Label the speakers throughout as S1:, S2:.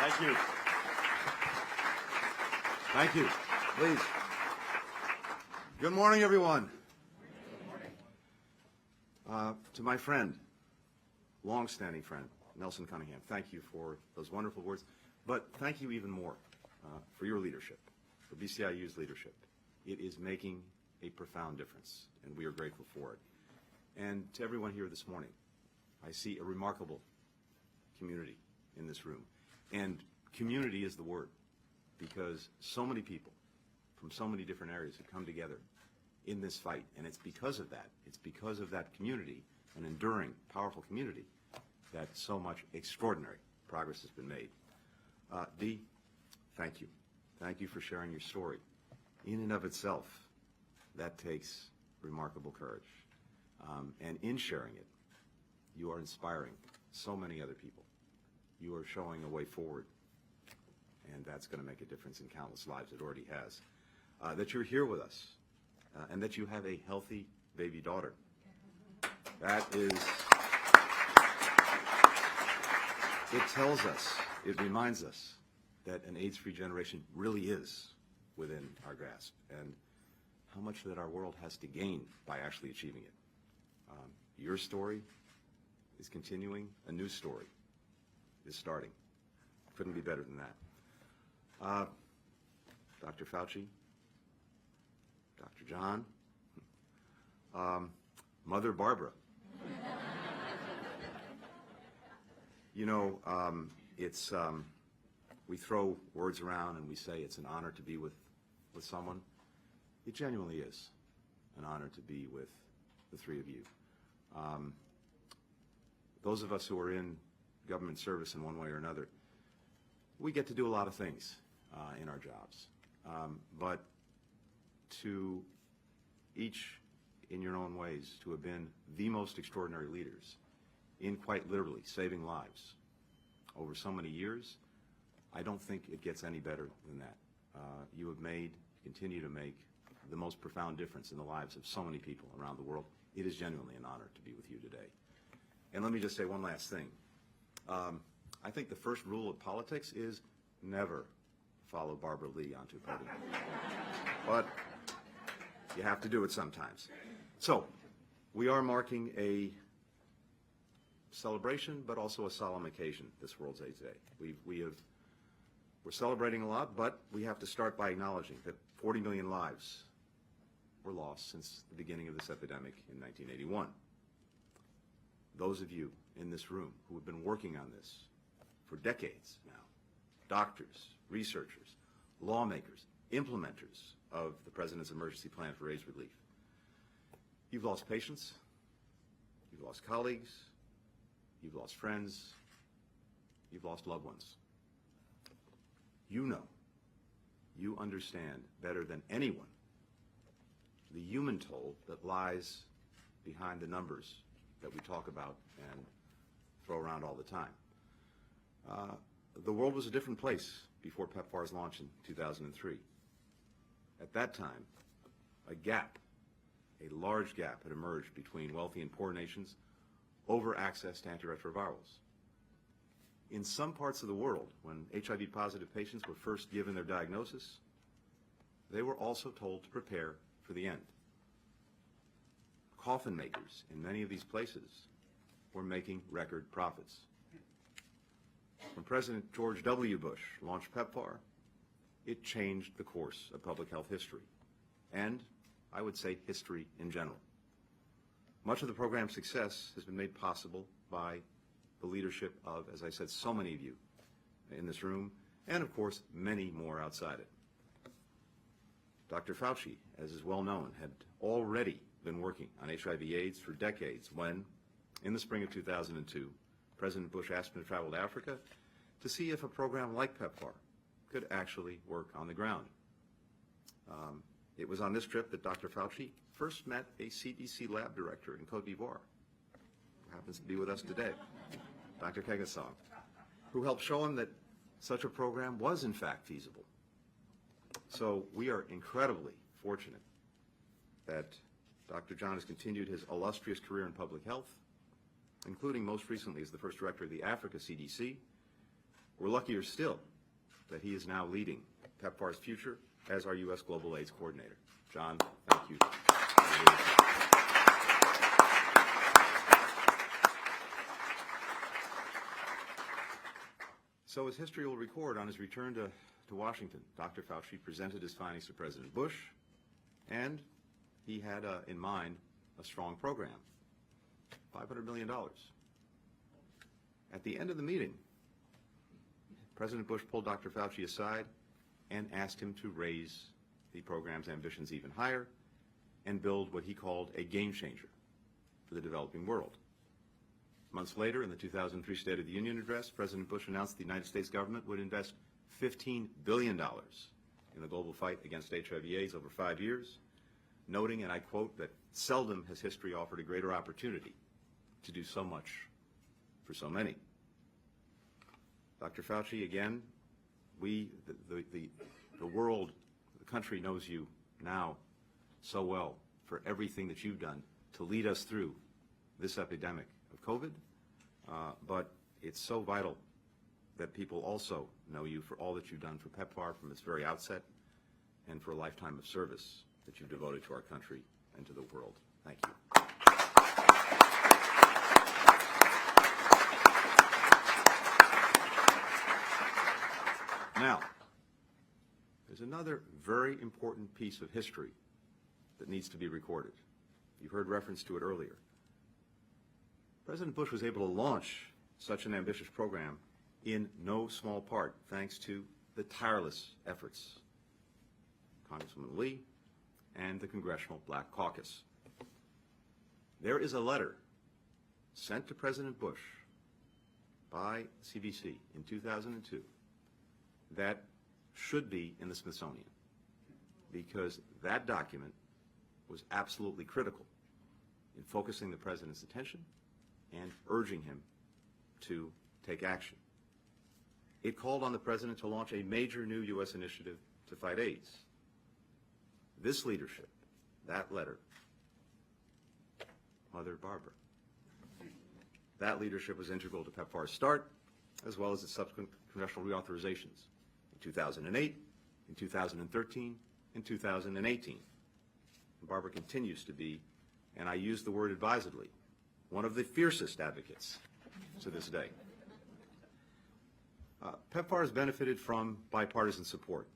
S1: Thank you. Thank you. Please. Good morning, everyone. To my friend, long-standing friend, Nelson Cunningham, thank you for those wonderful words. But thank you even more for your leadership, for BCIU's leadership. It is making a profound difference, and we are grateful for it. And to everyone here this morning, I see a remarkable community in this room. And community is the word, because so many people from so many different areas have come together in this fight. And it's because of that community, an enduring, powerful community, that so much extraordinary progress has been made. Dee, thank you. Thank you for sharing your story. In and of itself, that takes remarkable courage. And in sharing it, you are inspiring so many other people. You are showing a way forward, and that's going to make a difference in countless lives. It already has. That you're here with us, and that you have a healthy baby daughter. That is, it tells us, it reminds us that an AIDS-free generation really is within our grasp, and how much that our world has to gain by actually achieving it. Your story is continuing. A new story is starting. Couldn't be better than that. Dr. Fauci, Dr. John, Mother Barbara. You know, we throw words around and we say it's an honor to be with someone. It genuinely is an honor to be with the three of you. Those of us who are in government service in one way or another, we get to do a lot of things in our jobs. But to each, in your own ways, to have been the most extraordinary leaders in quite literally saving lives over so many years, I don't think it gets any better than that. You have made, continue to make, the most profound difference in the lives of so many people around the world. It is genuinely an honor to be with you today. And let me just say one last thing. I think the first rule of politics is never follow Barbara Lee onto a podium. But you have to do it sometimes. So, we are marking a celebration, but also a solemn occasion this World's AIDS Day. We're celebrating a lot, but we have to start by acknowledging that 40 million lives were lost since the beginning of this epidemic in 1981. Those of you in this room who have been working on this for decades now, doctors, researchers, lawmakers, implementers of the President's Emergency Plan for AIDS Relief, you've lost patients, you've lost colleagues, you've lost friends, you've lost loved ones. You know, you understand better than anyone the human toll that lies behind the numbers that we talk about and throw around all the time. The world was a different place before PEPFAR's launch in 2003. At that time, a large gap had emerged between wealthy and poor nations over access to antiretrovirals. In some parts of the world, when HIV-positive patients were first given their diagnosis, they were also told to prepare for the end. Coffin makers in many of these places were making record profits. When President George W. Bush launched PEPFAR, it changed the course of public health history, and I would say history in general. Much of the program's success has been made possible by the leadership of, as I said, so many of you in this room, and of course, many more outside it. Dr. Fauci, as is well known, had already been working on HIV/AIDS for decades when, in the spring of 2002, President Bush asked him to travel to Africa to see if a program like PEPFAR could actually work on the ground. It was on this trip that Dr. Fauci first met a CDC lab director in Cote d'Ivoire, who happens to be with us today, Dr. Kegasong, who helped show him that such a program was in fact feasible. So we are incredibly fortunate that Dr. John has continued his illustrious career in public health, including most recently as the first director of the Africa CDC, We're luckier still that he is now leading PEPFAR's future as our U.S. Global AIDS Coordinator. John, thank you. So as history will record, on his return to Washington, Dr. Fauci presented his findings to President Bush, and he had in mind a strong program, $500 million. At the end of the meeting, President Bush pulled Dr. Fauci aside and asked him to raise the program's ambitions even higher and build what he called a game changer for the developing world. Months later, in the 2003 State of the Union address, President Bush announced the United States government would invest $15 billion in the global fight against HIV/AIDS over 5 years, noting, and I quote, that seldom has history offered a greater opportunity to do so much for so many. Dr. Fauci, again, the world, the country knows you now so well for everything that you've done to lead us through this epidemic of COVID, but it's so vital that people also know you for all that you've done for PEPFAR from its very outset and for a lifetime of service that you've devoted to our country and to the world. Thank you. Now, there's another very important piece of history that needs to be recorded. You heard reference to it earlier. President Bush was able to launch such an ambitious program in no small part thanks to the tireless efforts of Congresswoman Lee and the Congressional Black Caucus. There is a letter sent to President Bush by CBC in 2002 that should be in the Smithsonian, because that document was absolutely critical in focusing the President's attention and urging him to take action. It called on the President to launch a major new U.S. initiative to fight AIDS. This leadership, that letter, Mother Barbara, that leadership was integral to PEPFAR's start, as well as its subsequent congressional reauthorizations in 2008, in 2013, in 2018. And Barbara continues to be, and I use the word advisedly, one of the fiercest advocates to this day. PEPFAR has benefited from bipartisan support,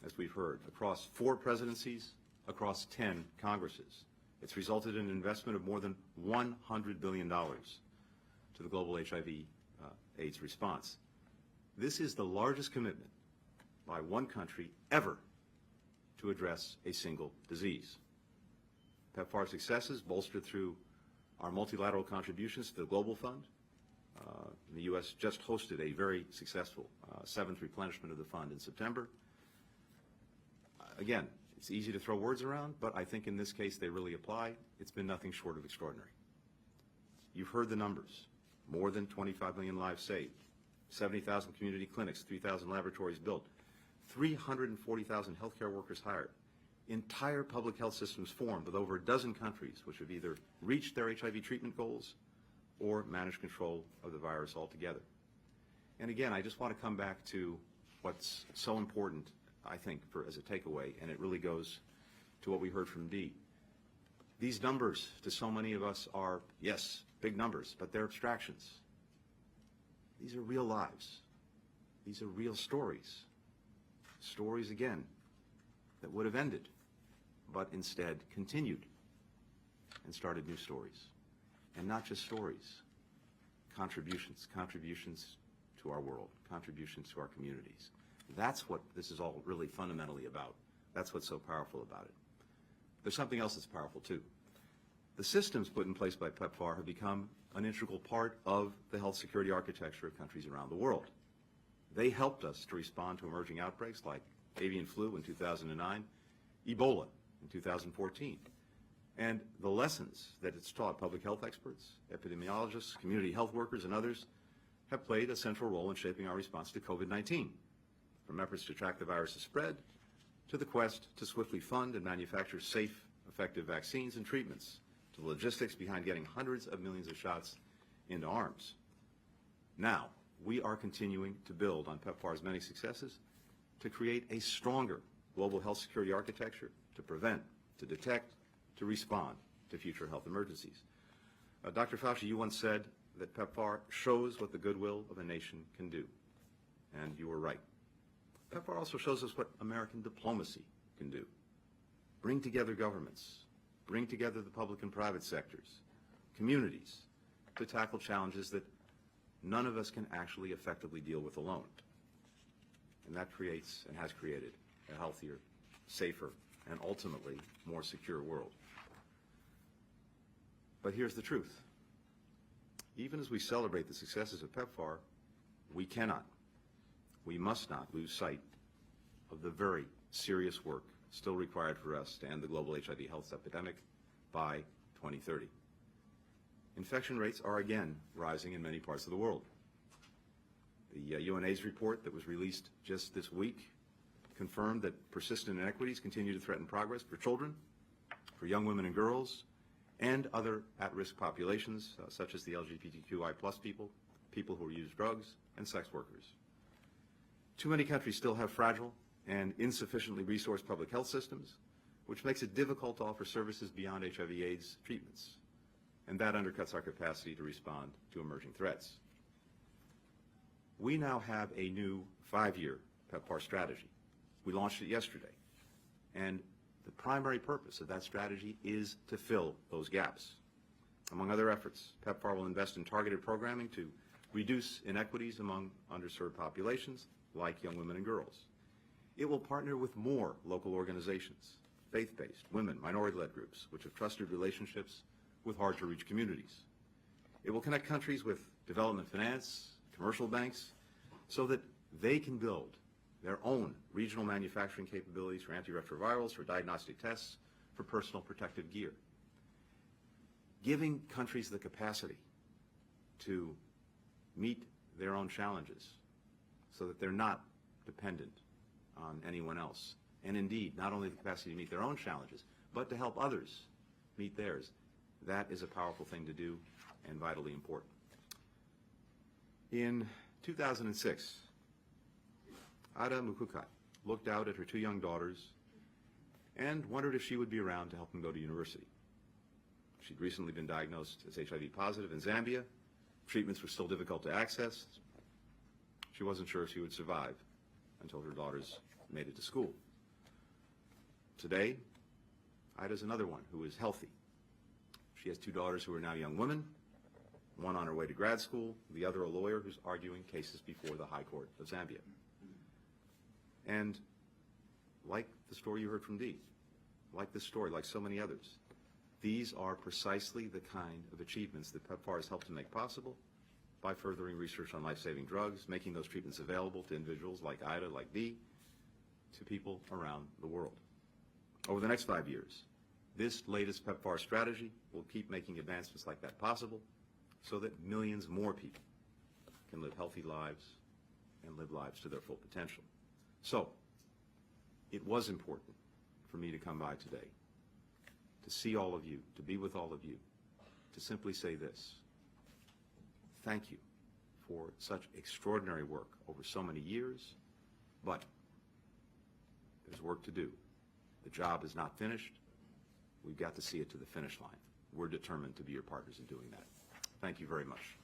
S1: as we've heard, across 4 presidencies, across 10 Congresses. It's resulted in an investment of more than $100 billion to the global HIV/AIDS response. This is the largest commitment by one country ever to address a single disease. PEPFAR successes bolstered through our multilateral contributions to the Global Fund. The U.S. just hosted a very successful 7th replenishment of the fund in September. Again, it's easy to throw words around, but I think in this case they really apply. It's been nothing short of extraordinary. You've heard the numbers. More than 25 million lives saved, 70,000 community clinics, 3,000 laboratories built, 340,000 healthcare workers hired, entire public health systems formed with over a dozen countries which have either reached their HIV treatment goals or managed control of the virus altogether. And again, I just want to come back to what's so important, I think, as a takeaway, and it really goes to what we heard from Dee. These numbers, to so many of us, are, yes, big numbers, but they're abstractions. These are real lives. These are real stories. Stories, again, that would have ended, but instead continued and started new stories. And not just stories, contributions to our world, contributions to our communities. That's what this is all really fundamentally about. That's what's so powerful about it. There's something else that's powerful too. The systems put in place by PEPFAR have become an integral part of the health security architecture of countries around the world. They helped us to respond to emerging outbreaks like avian flu in 2009, Ebola in 2014. And the lessons that it's taught public health experts, epidemiologists, community health workers, and others have played a central role in shaping our response to COVID-19, from efforts to track the virus's spread to the quest to swiftly fund and manufacture safe, effective vaccines and treatments, to the logistics behind getting hundreds of millions of shots into arms. Now, we are continuing to build on PEPFAR's many successes to create a stronger global health security architecture to prevent, to detect, to respond to future health emergencies. Dr. Fauci, you once said that PEPFAR shows what the goodwill of a nation can do, and you were right. PEPFAR also shows us what American diplomacy can do. Bring together governments, bring together the public and private sectors, communities, to tackle challenges that none of us can actually effectively deal with alone. And that creates and has created a healthier, safer, and ultimately more secure world. But here's the truth. Even as we celebrate the successes of PEPFAR, we cannot, we must not lose sight of the very serious work still required for us to end the global HIV health epidemic by 2030. Infection rates are again rising in many parts of the world. The UNAIDS report that was released just this week confirmed that persistent inequities continue to threaten progress for children, for young women and girls, and other at-risk populations, such as the LGBTQI+ people, people who use drugs, and sex workers. Too many countries still have fragile and insufficiently resourced public health systems, which makes it difficult to offer services beyond HIV/AIDS treatments, and that undercuts our capacity to respond to emerging threats. We now have a new 5-year PEPFAR strategy. We launched it yesterday, and the primary purpose of that strategy is to fill those gaps. Among other efforts, PEPFAR will invest in targeted programming to reduce inequities among underserved populations, like young women and girls. It will partner with more local organizations, faith-based, women, minority-led groups, which have trusted relationships with hard-to-reach communities. It will connect countries with development finance, commercial banks, so that they can build their own regional manufacturing capabilities for antiretrovirals, for diagnostic tests, for personal protective gear. Giving countries the capacity to meet their own challenges so that they're not dependent on anyone else. And indeed, not only the capacity to meet their own challenges, but to help others meet theirs. That is a powerful thing to do and vitally important. In 2006, Ada Mukukai looked out at her 2 young daughters and wondered if she would be around to help them go to university. She'd recently been diagnosed as HIV positive in Zambia. Treatments were still difficult to access. She wasn't sure if she would survive until her daughters made it to school. Today, Ida's another one who is healthy. She has 2 daughters who are now young women, one on her way to grad school, the other a lawyer who's arguing cases before the High Court of Zambia. And like the story you heard from Dee, like this story, like so many others, these are precisely the kind of achievements that PEPFAR has helped to make possible by furthering research on life-saving drugs, making those treatments available to individuals like Ida, like Dee, to people around the world. Over the next 5 years, this latest PEPFAR strategy will keep making advancements like that possible so that millions more people can live healthy lives and live lives to their full potential. So, it was important for me to come by today, to see all of you, to be with all of you, to simply say this: thank you for such extraordinary work over so many years, but there's work to do. The job is not finished. We've got to see it to the finish line. We're determined to be your partners in doing that. Thank you very much.